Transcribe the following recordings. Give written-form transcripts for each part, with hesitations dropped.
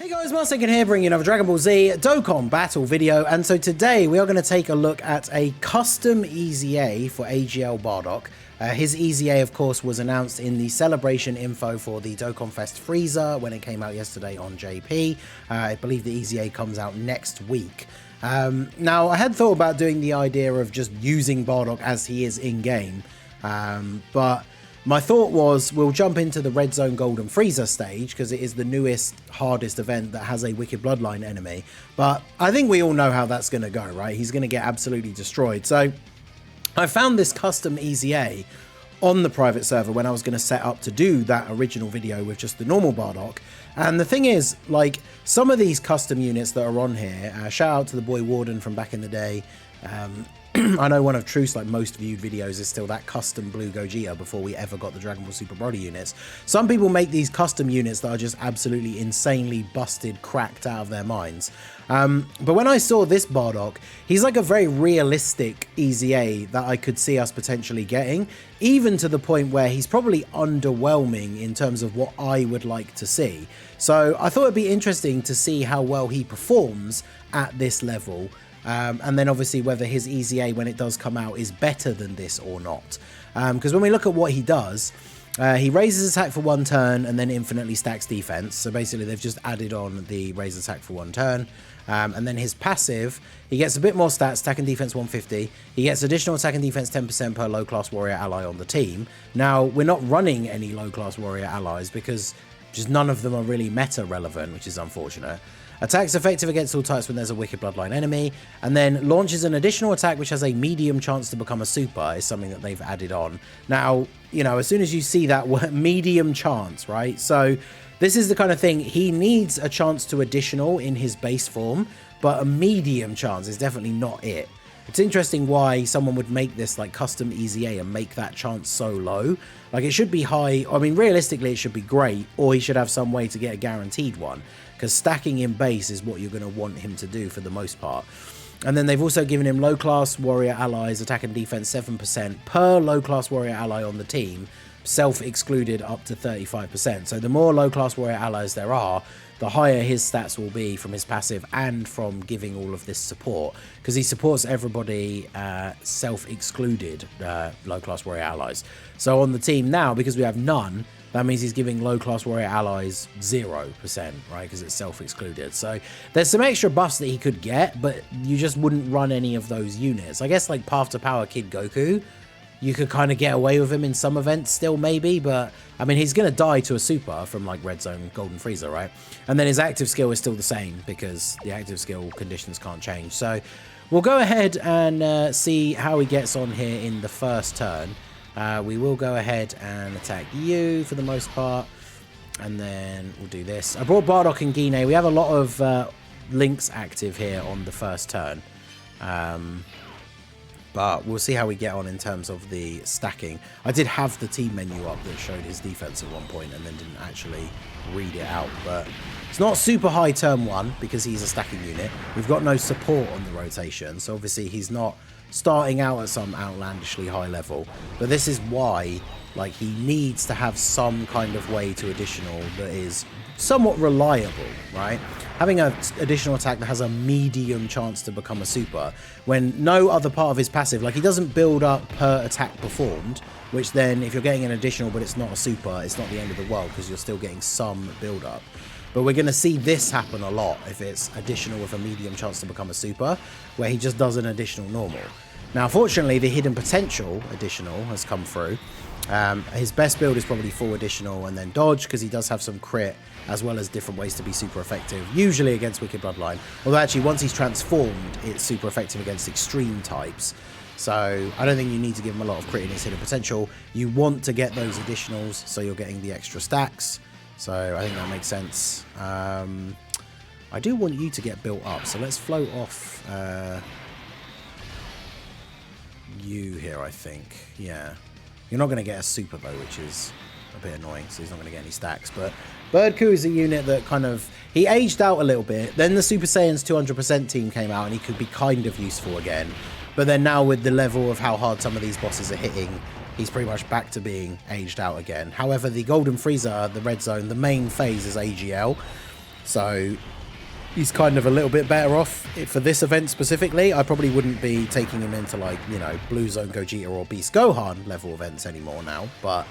Hey guys, Marsegan here, bringing you another Dragon Ball Z Dokkan battle video, and so today we are going to take a look at a custom EZA for AGL Bardock. His EZA, of course, was announced in the celebration info for the Dokkan Fest Frieza when it came out yesterday on JP. I believe the EZA comes out next week. Now, I had thought about doing the idea of just using Bardock as he is in-game, but my thought was we'll jump into the Red Zone Golden Frieza stage because it is the newest, hardest event that has a Wicked Bloodline enemy. But I think we all know how that's going to go, right? He's going to get absolutely destroyed. So I found this custom EZA on the private server when I was going to set up to do that original video with just the normal Bardock. And the thing is, like, some of these custom units that are on here, shout out to the boy Warden from back in the day. I know one of Truth's most viewed videos is still that custom blue Gogeta before we ever got the Dragon Ball Super Broly units. Some people make these custom units that are just absolutely insanely busted, cracked out of their minds. But when I saw this Bardock, he's like a very realistic EZA that I could see us potentially getting, even to the point where he's probably underwhelming in terms of what I would like to see. So I thought it'd be interesting to see how well he performs at this level. And then obviously whether his EZA when it does come out is better than this or not. Because when we look at what he does, he raises attack for 1 turn and then infinitely stacks defense. So basically they've just added on the raise attack for 1 turn. And then his passive, he gets a bit more stats, attack and defense 150. He gets additional attack and defense 10% per low class warrior ally on the team. Now, we're not running any low class warrior allies because just none of them are really meta relevant, which is unfortunate. Attacks effective against all types when there's a Wicked Bloodline enemy, and then launches an additional attack which has a medium chance to become a super is something that they've added on. Now, you know, as soon as you see that word, medium chance, right? So this is the kind of thing, he needs a chance to additional in his base form, but a medium chance is definitely not it. It's interesting why someone would make this like custom EZA and make that chance so low. Like, it should be high. I mean, realistically, it should be great, or he should have some way to get a guaranteed one, because stacking in base is what you're going to want him to do for the most part. And then they've also given him low class warrior allies, attack and defense 7% per low class warrior ally on the team, self-excluded up to 35%. So the more low class warrior allies there are, the higher his stats will be from his passive and from giving all of this support, because he supports everybody self-excluded low class warrior allies. So on the team now, because we have none, that means he's giving low class warrior allies 0%, right? Because it's self-excluded. So there's some extra buffs that he could get, but you just wouldn't run any of those units. I guess like Path to Power Kid Goku, you could kind of get away with him in some events still maybe, but I mean, he's going to die to a super from like Red Zone Golden Frieza, right? And then his active skill is still the same because the active skill conditions can't change. So we'll go ahead and see how he gets on here in the first turn. We will go ahead and attack you for the most part, and then we'll do this. I brought Bardock and Guinea. We have a lot of links active here on the first turn, but we'll see how we get on in terms of the stacking. I did have the team menu up that showed his defense at one point and then didn't actually read it out, but it's not super high turn 1 because he's a stacking unit. We've got no support on the rotation, so obviously he's not starting out at some outlandishly high level, but this is why, like, he needs to have some kind of way to additional that is somewhat reliable, right? Having an additional attack that has a medium chance to become a super when no other part of his passive, like, he doesn't build up per attack performed, which then if you're getting an additional but it's not a super, it's not the end of the world because you're still getting some build up. But we're going to see this happen a lot if it's additional with a medium chance to become a super, where he just does an additional normal. Now, fortunately, the hidden potential additional has come through. His best build is probably full additional and then dodge, because he does have some crit, as well as different ways to be super effective, usually against Wicked Bloodline. Although actually, once he's transformed, it's super effective against extreme types. So I don't think you need to give him a lot of crit in his hidden potential. You want to get those additionals, so you're getting the extra stacks. So I think that makes sense. I do want you to get built up, so let's float off you here, I think. Yeah. You're not going to get a super, though, which is a bit annoying, so he's not going to get any stacks. But Birdcoo is a unit that kind of... He aged out a little bit. Then the Super Saiyan's 200% team came out, and he could be kind of useful again. But then now with the level of how hard some of these bosses are hitting, he's pretty much back to being aged out again. However, the Golden Frieza, the Red Zone, the main phase is AGL. So he's kind of a little bit better off for this event specifically. I probably wouldn't be taking him into, like, you know, Blue Zone Gogeta or Beast Gohan level events anymore now. But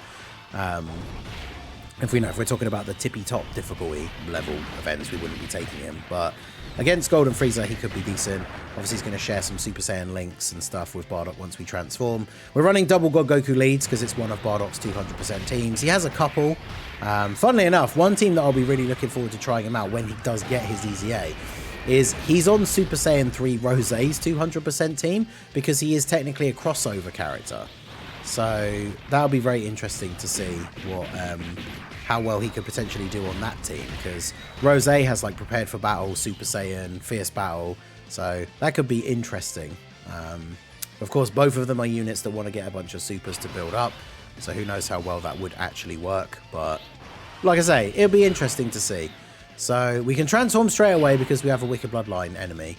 if we're talking about the tippy top difficulty level events, we wouldn't be taking him. But against Golden Frieza, he could be decent. Obviously, he's going to share some Super Saiyan links and stuff with Bardock once we transform. We're running double God Goku leads because it's one of Bardock's 200% teams. He has a couple. Funnily enough, one team that I'll be really looking forward to trying him out when he does get his EZA is he's on Super Saiyan 3 Rose's 200% team because he is technically a crossover character. So that'll be very interesting to see what how well he could potentially do on that team, because Rose has like Prepared for Battle, Super Saiyan, Fierce Battle, so that could be interesting. Of course, both of them are units that want to get a bunch of supers to build up, so who knows how well that would actually work. But like I say, it'll be interesting to see. So we can transform straight away because we have a Wicked Bloodline enemy.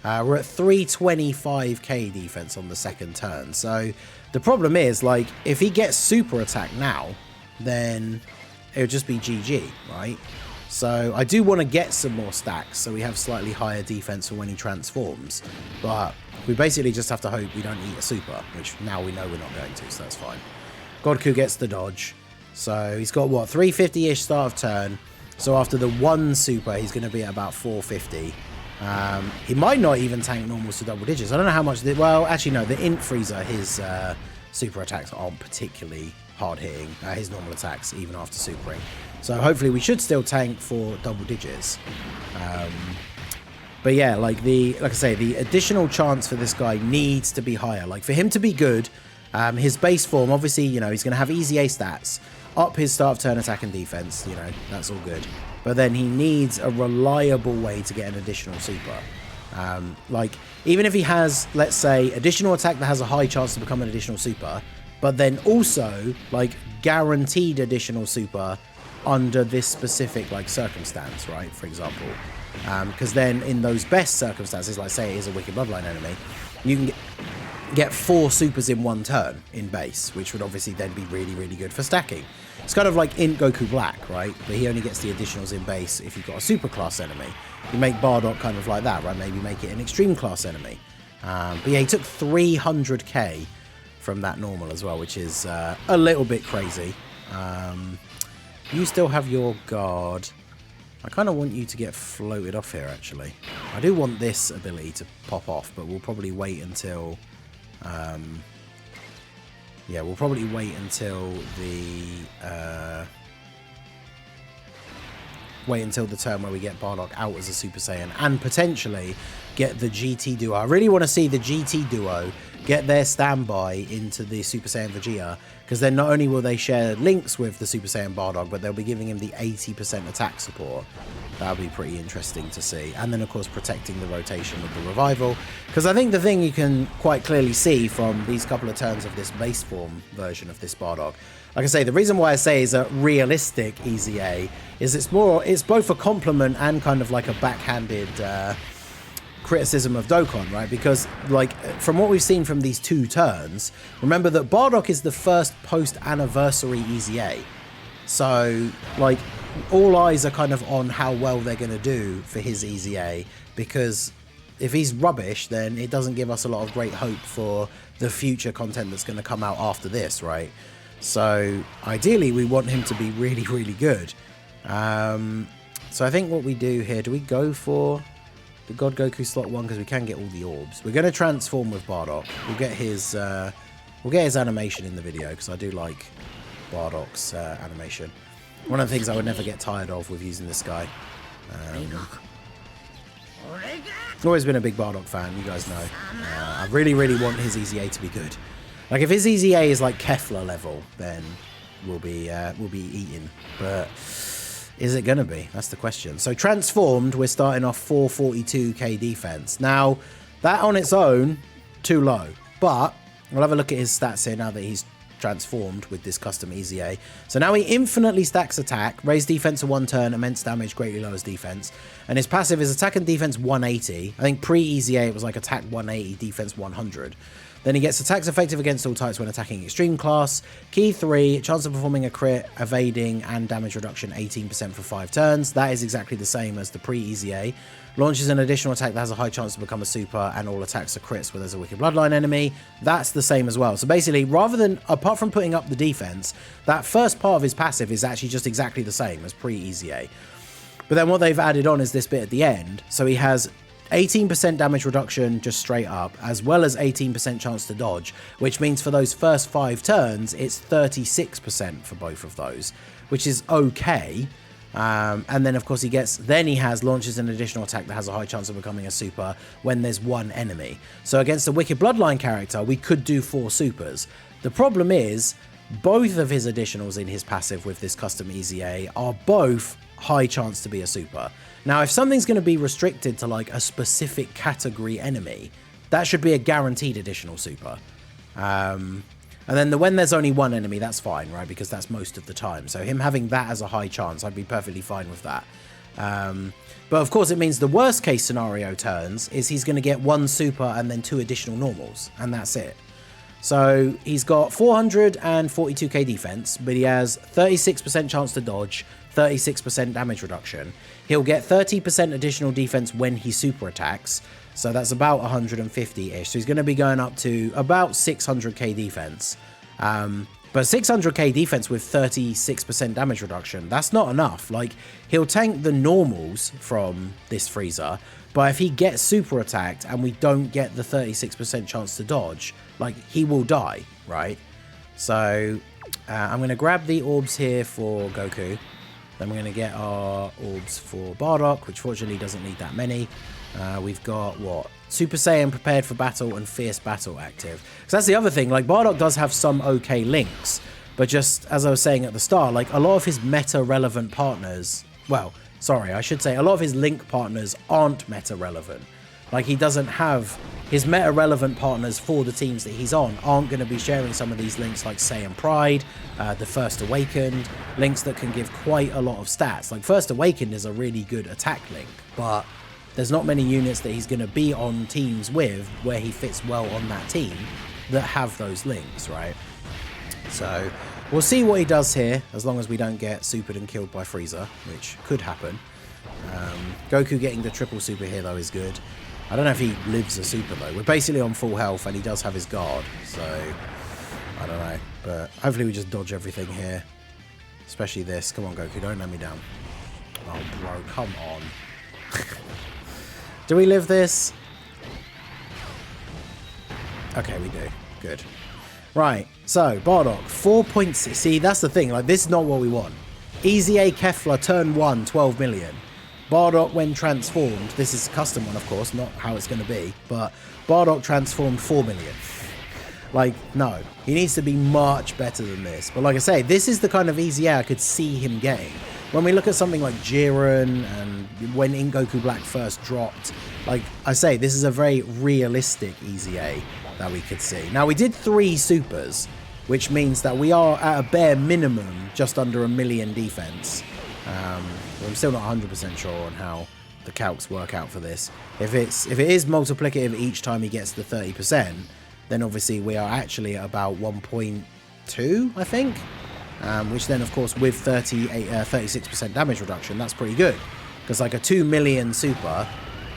We're at 325k defense on the second turn. So the problem is, like, if he gets super attack now, then it would just be GG, right? So I do want to get some more stacks so we have slightly higher defense for when he transforms. But we basically just have to hope we don't eat a super, which now we know we're not going to, so that's fine. Godku gets the dodge. So he's got, what, 350-ish start of turn. So after the one super, he's going to be at about 450. He might not even tank normals to double digits. I don't know how much... Well, actually, no. The Int Frieza, his super attacks aren't particularly hard-hitting. His normal attacks, even after supering. So hopefully we should still tank for double digits. But yeah, like I say, the additional chance for this guy needs to be higher. Like, for him to be good, his base form, obviously, you know, he's going to have easy A stats. Up his start of turn attack and defense, you know, that's all good. But then he needs a reliable way to get an additional super. Like, even if he has, let's say, additional attack that has a high chance to become an additional super, but then also, like, guaranteed additional super under this specific, like, circumstance, right, for example. Because then in those best circumstances, like, say it is a Wicked Bloodline enemy, you can get 4 supers in one turn in base, which would obviously then be really, really good for stacking. It's kind of like Int Goku Black, right? But he only gets the additionals in base if you've got a super class enemy. You make Bardock kind of like that, right? Maybe make it an extreme class enemy. But yeah, he took 300k from that normal as well, which is a little bit crazy. You still have your guard. I kind of want you to get floated off here, actually. I do want this ability to pop off, but we'll probably wait until... yeah, we'll probably wait until the... wait until the turn where we get Bardock out as a Super Saiyan and potentially get the GT duo. I really want to see the GT duo get their standby into the Super Saiyan Vegeta, because then not only will they share links with the Super Saiyan Bardock, but they'll be giving him the 80% attack support. That'll be pretty interesting to see. And then, of course, protecting the rotation with the revival, because I think the thing you can quite clearly see from these couple of turns of this base form version of this Bardock, like I say, the reason why I say is a realistic EZA is it's both a compliment and kind of like a backhanded criticism of Dokkan, right? Because, like, from what we've seen from these 2 turns, remember that Bardock is the first post-anniversary EZA. So, like, all eyes are kind of on how well they're going to do for his EZA, because if he's rubbish, then it doesn't give us a lot of great hope for the future content that's going to come out after this, right? So ideally we want him to be really, really good. So I think what we do here, do we go for the God Goku slot 1, because we can get all the orbs? We're going to transform with Bardock. We'll get his animation in the video, because I do like Bardock's animation. One of the things I would never get tired of with using this guy. Always been a big Bardock fan, you guys know. I really, really want his EZA to be good. Like, if his EZA is like Kefla level, then we'll be eating. But is it going to be? That's the question. So transformed, we're starting off 442k defense. Now, that on its own, too low. But we'll have a look at his stats here now that he's transformed with this custom EZA. So now he infinitely stacks attack, raise defense to 1 turn, immense damage, greatly lowers defense. And his passive is attack and defense 180. I think pre-EZA it was like attack 180, defense 100. Then he gets attacks effective against all types when attacking extreme class. Key 3, chance of performing a crit, evading, and damage reduction 18% for 5 turns. That is exactly the same as the pre-EZA. Launches an additional attack that has a high chance to become a super, and all attacks are crits where there's a Wicked Bloodline enemy. That's the same as well. So basically, rather than, apart from putting up the defense, that first part of his passive is actually just exactly the same as pre-EZA. But then what they've added on is this bit at the end. So he has 18% damage reduction just straight up, as well as 18% chance to dodge, which means for those first 5 turns, it's 36% for both of those, which is okay. And then of course he launches an additional attack that has a high chance of becoming a super when there's 1 enemy. So against a Wicked Bloodline character, we could do 4 supers. The problem is, both of his additionals in his passive with this custom EZA are both high chance to be a super. Now, if something's going to be restricted to like a specific category enemy, that should be a guaranteed additional super. And then when there's only 1 enemy, that's fine, right? Because that's most of the time. So him having that as a high chance, I'd be perfectly fine with that. But of course, it means the worst case scenario turns is he's going to get 1 super and then 2 additional normals, and that's it. So he's got 442k defense, but he has 36% chance to dodge, 36% damage reduction. He'll get 30% additional defense when he super attacks, so that's about 150-ish. So he's going to be going up to about 600k defense. But 600k defense with 36% damage reduction, that's not enough. Like, he'll tank the normals from this Frieza, but if he gets super attacked and we don't get the 36% chance to dodge, like, he will die, right? So I'm going to grab the orbs here for Goku. Then we're going to get our orbs for Bardock, which fortunately doesn't need that many. We've got, what? Super Saiyan prepared for battle and fierce battle active. So that's the other thing, like, Bardock does have some okay links, but just as I was saying at the start, like, a lot of his meta relevant partners, well, sorry, I should say a lot of his link partners aren't meta relevant. Like, he doesn't have his meta relevant partners for the teams that he's on aren't going to be sharing some of these links like Saiyan Pride, the First Awakened, links that can give quite a lot of stats. Like, First Awakened is a really good attack link, but there's not many units that he's going to be on teams with where he fits well on that team that have those links, right? So we'll see what he does here, as long as we don't get supered and killed by Frieza, which could happen. Goku getting the triple super here, though, is good. I don't know if he lives a super, though. We're basically on full health, and he does have his guard, so I don't know. But hopefully we just dodge everything here, especially this. Come on, Goku, don't let me down. Oh, bro, come on. Do we live this? Okay, we do. Good. Right, so, Bardock, 4.6. See, that's the thing. Like, this is not what we want. EZA Kefla, turn 1, 12 million. Bardock, when transformed, this is a custom one, of course, not how it's going to be, but Bardock transformed 4 million. Like, no. He needs to be much better than this. But like I say, this is the kind of EZA I could see him getting. When we look at something like Jiren and when In Goku Black first dropped, like I say, this is a very realistic EZA that we could see. Now, we did 3 supers, which means that we are at a bare minimum just under 1 million defense. I'm still not 100% sure on how the calcs work out for this. If it is multiplicative each time he gets the 30%, then obviously we are actually at about 1.2, I think. Which then, of course, with 36% damage reduction, that's pretty good. Because like a 2 million super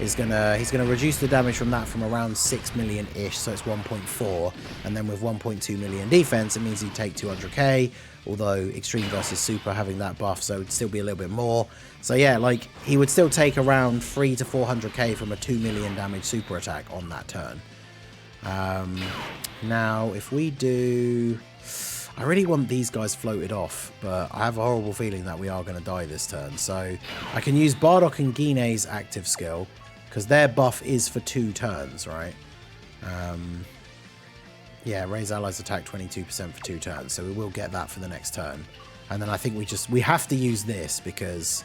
is he's gonna reduce the damage from that from around 6 million-ish, so it's 1.4. And then with 1.2 million defense, it means he'd take 200k. Although Extreme versus Super having that buff, so it'd still be a little bit more. So yeah, like, he would still take around 300 to 400k from a 2 million damage super attack on that turn. Now, if we do... I really want these guys floated off, but I have a horrible feeling that we are going to die this turn. So I can use Bardock and Gine's active skill, because their buff is for 2 turns, right? Yeah, raise allies attack 22% for 2 turns, so we will get that for the next turn. And then I think we have to use this, because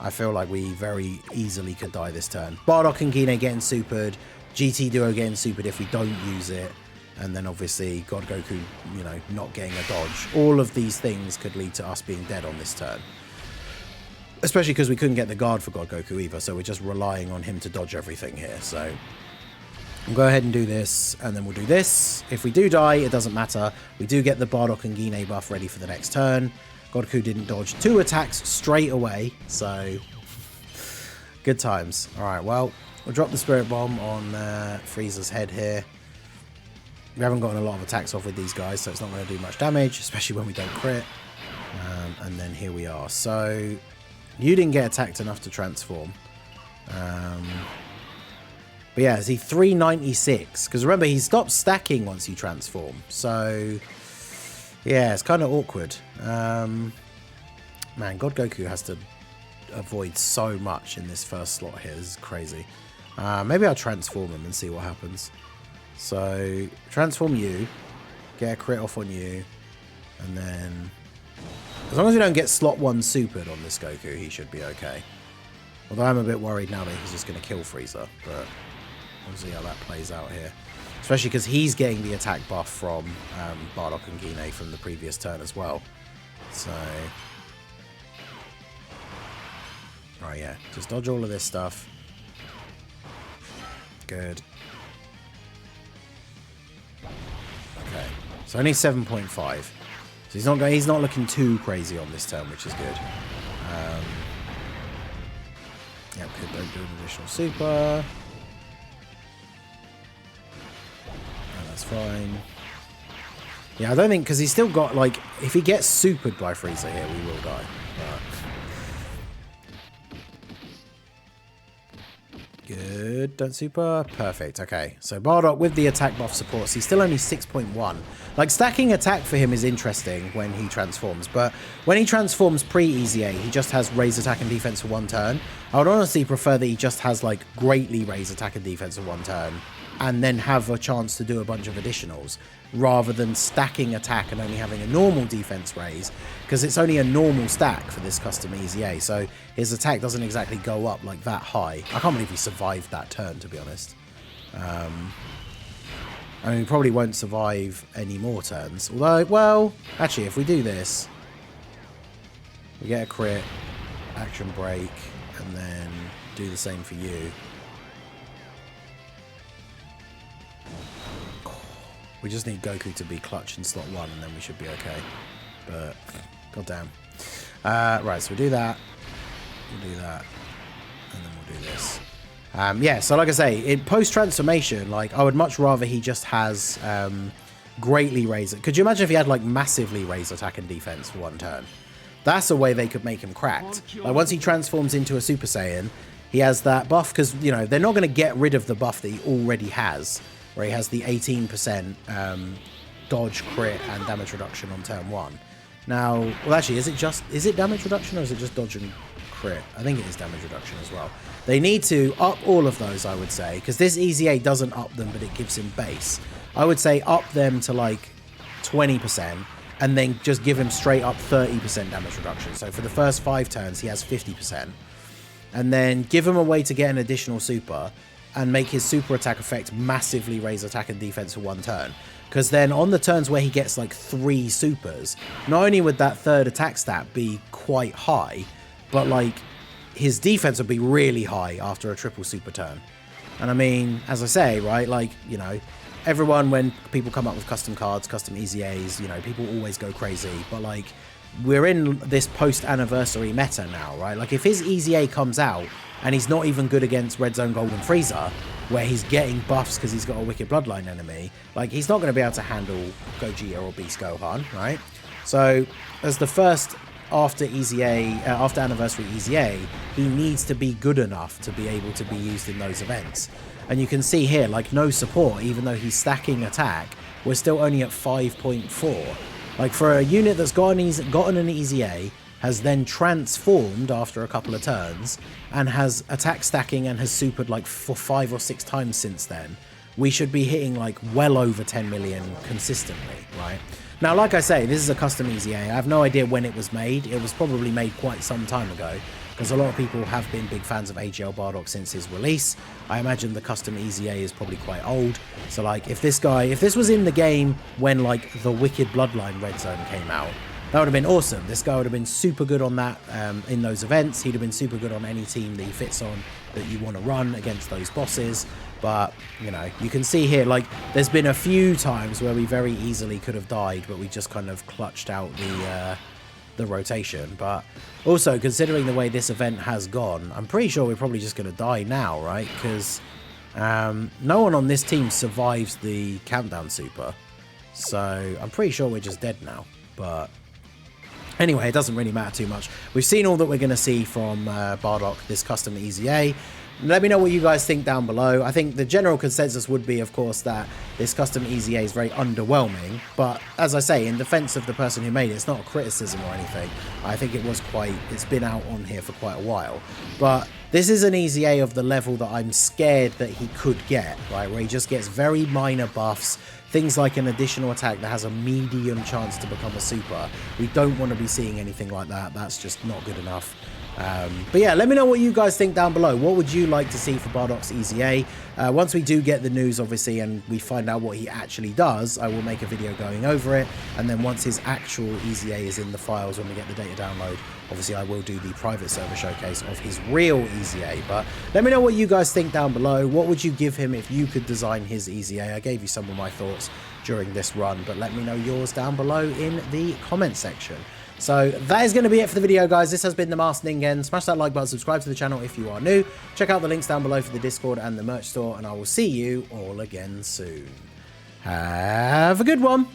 I feel like we very easily could die this turn. Bardock and Gine getting supered, GT Duo getting supered if we don't use it, and then obviously God Goku, you know, not getting a dodge. All of these things could lead to us being dead on this turn. Especially because we couldn't get the guard for God Goku either, so we're just relying on him to dodge everything here, so... We'll go ahead and do this, and then we'll do this. If we do die, it doesn't matter. We do get the Bardock and Gine buff ready for the next turn. Godku didn't dodge 2 attacks straight away, so good times. All right, well, we'll drop the Spirit Bomb on Frieza's head here. We haven't gotten a lot of attacks off with these guys, so it's not going to do much damage, especially when we don't crit. And then here we are. So you didn't get attacked enough to transform. But yeah, is he 396? Because remember, he stops stacking once you transform. So yeah, it's kind of awkward. Man, God Goku has to avoid so much in this first slot here. This is crazy. Maybe I'll transform him and see what happens. So transform you, get a crit off on you, and then as long as we don't get slot 1 supered on this Goku, he should be okay. Although I'm a bit worried now that he's just going to kill Frieza, but we'll see how that plays out here. Especially because he's getting the attack buff from Bardock and Gine from the previous turn as well. So, right, yeah, just dodge all of this stuff. Good. Okay, so only 7.5. So he's not looking too crazy on this turn, which is good. Yeah, don't do an additional super. No, that's fine. Yeah, I don't think, because he's still got, like, if he gets supered by Frieza here, we will die. Good, don't super. Perfect, okay. So Bardock with the attack buff supports. He's still only 6.1. Like, stacking attack for him is interesting when he transforms, but when he transforms pre-EZA, he just has raised attack and defense for 1 turn. I would honestly prefer that he just has, like, greatly raised attack and defense for 1 turn, and then have a chance to do a bunch of additionals, rather than stacking attack and only having a normal defense raise, because it's only a normal stack for this custom EZA, so his attack doesn't exactly go up like that high. I can't believe he survived that turn, to be honest. I mean, he probably won't survive any more turns, although, well, actually, if we do this, we get a crit, action break, and then do the same for you. We just need Goku to be clutch in slot 1, and then we should be okay. But, goddamn. Right, so we'll do that. We'll do that. And then we'll do this. Yeah, so like I say, in post-transformation, like, I would much rather he just has greatly raised it. Could you imagine if he had, like, massively raised attack and defense for 1 turn? That's a way they could make him cracked. Like, once he transforms into a Super Saiyan, he has that buff, because, you know, they're not going to get rid of the buff that he already has, where he has the 18% dodge, crit, and damage reduction on turn 1. Now, well, actually, is it damage reduction, or is it just dodge and crit? I think it is damage reduction as well. They need to up all of those, I would say, because this EZA doesn't up them, but it gives him base. I would say up them to, like, 20%, and then just give him straight up 30% damage reduction. So for the first 5 turns, he has 50%. And then give him a way to get an additional super, and make his super attack effect massively raise attack and defense for 1 turn. Because then on the turns where he gets like 3 supers, not only would that 3rd attack stat be quite high, but like his defense would be really high after a triple super turn. And I mean, as I say, right, like, you know, everyone, when people come up with custom cards, custom EZAs, you know, people always go crazy. But like, we're in this post-anniversary meta now, right? Like, if his EZA comes out and he's not even good against Red Zone Golden Frieza, where he's getting buffs because he's got a Wicked Bloodline enemy, like, he's not going to be able to handle Gogeta or Beast Gohan, right? So, as the first after anniversary EZA, he needs to be good enough to be able to be used in those events. And you can see here, like, no support, even though he's stacking attack, we're still only at 5.4. Like, for a unit that's gotten an EZA, has then transformed after a couple of turns, and has attack stacking and has supered like for 5 or 6 times since then, we should be hitting like well over 10 million consistently, right? Now, like I say, this is a custom EZA. I have no idea when it was made. It was probably made quite some time ago, because a lot of people have been big fans of AGL Bardock since his release. I imagine the custom EZA is probably quite old. So like, if this was in the game when like the Wicked Bloodline Red Zone came out, that would have been awesome. This guy would have been super good on that in those events. He'd have been super good on any team that he fits on that you want to run against those bosses. But, you know, you can see here, like, there's been a few times where we very easily could have died, but we just kind of clutched out the rotation. But also, considering the way this event has gone, I'm pretty sure we're probably just going to die now, right? Because no one on this team survives the countdown super. So I'm pretty sure we're just dead now. But anyway, it doesn't really matter too much. We've seen all that we're going to see from Bardock, this custom EZA. Let me know what you guys think down below. I think the general consensus would be, of course, that this custom EZA is very underwhelming. But as I say, in defense of the person who made it, it's not a criticism or anything. I think it was quite, it's been out on here for quite a while. But this is an EZA of the level that I'm scared that he could get, right? Where he just gets very minor buffs. Things like an additional attack that has a medium chance to become a super. We don't want to be seeing anything like that. That's just not good enough. But yeah, let me know what you guys think down below. What would you like to see for Bardock's EZA? Once we do get the news, obviously, and we find out what he actually does, I will make a video going over it. And then once his actual EZA is in the files, when we get the data download, obviously I will do the private server showcase of his real EZA. But let me know what you guys think down below. What would you give him if you could design his EZA? I gave you some of my thoughts during this run, but let me know yours down below in the comment section. So that is going to be it for the video, guys. This has been the Masked Ningen. Smash that like button, subscribe to the channel if you are new. Check out the links down below for the Discord and the merch store, and I will see you all again soon. Have a good one.